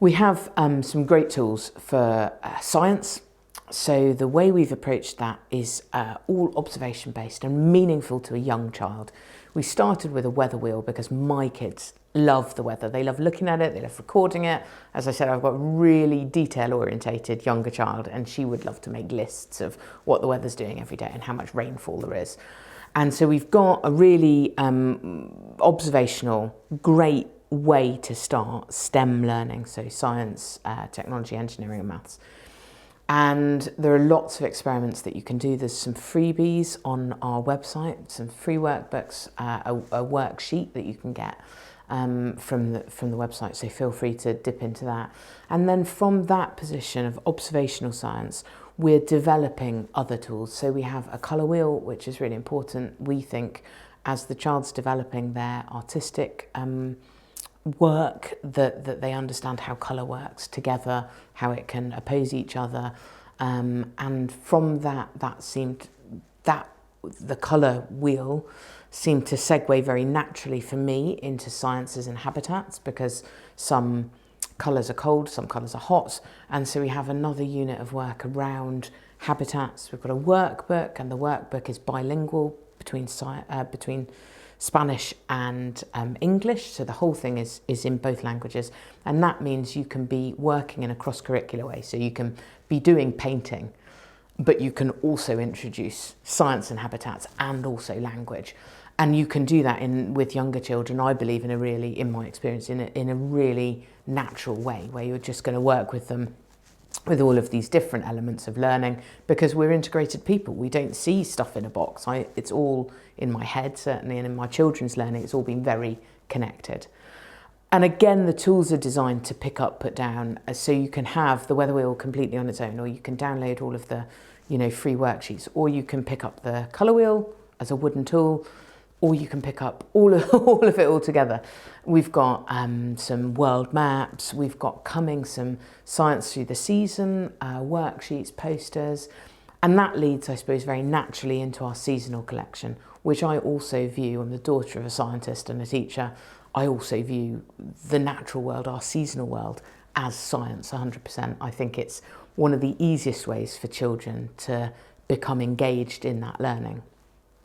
We have some great tools for science. So the way we've approached that is all observation based and meaningful to a young child. We started with a weather wheel because my kids love the weather. They love looking at it, they love recording it. As I said, I've got a really detail orientated younger child, and she would love to make lists of what the weather's doing every day and how much rainfall there is. And so we've got a really observational, great way to start STEM learning, so science, technology, engineering and maths. And there are lots of experiments that you can do. There's some freebies on our website, some free workbooks, a worksheet that you can get from the website, so feel free to dip into that. And then from that position of observational science, we're developing other tools. So we have a colour wheel, which is really important, we think, as the child's developing their artistic work, that they understand how colour works together, how it can oppose each other, and from that the colour wheel seemed to segue very naturally for me into sciences and habitats, because some colours are cold, some colours are hot, and so we have another unit of work around habitats. We've got a workbook, and the workbook is bilingual between Spanish and English, so the whole thing is in both languages, and that means you can be working in a cross-curricular way. So you can be doing painting, but you can also introduce science and habitats and also language, and you can do that with younger children, I believe, in my experience, in a really natural way, where you're just going to work with them with all of these different elements of learning, because we're integrated people. We don't see stuff in a box. It's all in my head, certainly, and in my children's learning, it's all been very connected. And again, the tools are designed to pick up, put down, so you can have the weather wheel completely on its own, or you can download all of the free worksheets, or you can pick up the colour wheel as a wooden tool, or you can pick up all of it all together. We've got some world maps, we've got coming some science through the season, worksheets, posters, and that leads, I suppose, very naturally into our seasonal collection, which I also view, I'm the daughter of a scientist and a teacher, I also view the natural world, our seasonal world, as science 100%. I think it's one of the easiest ways for children to become engaged in that learning.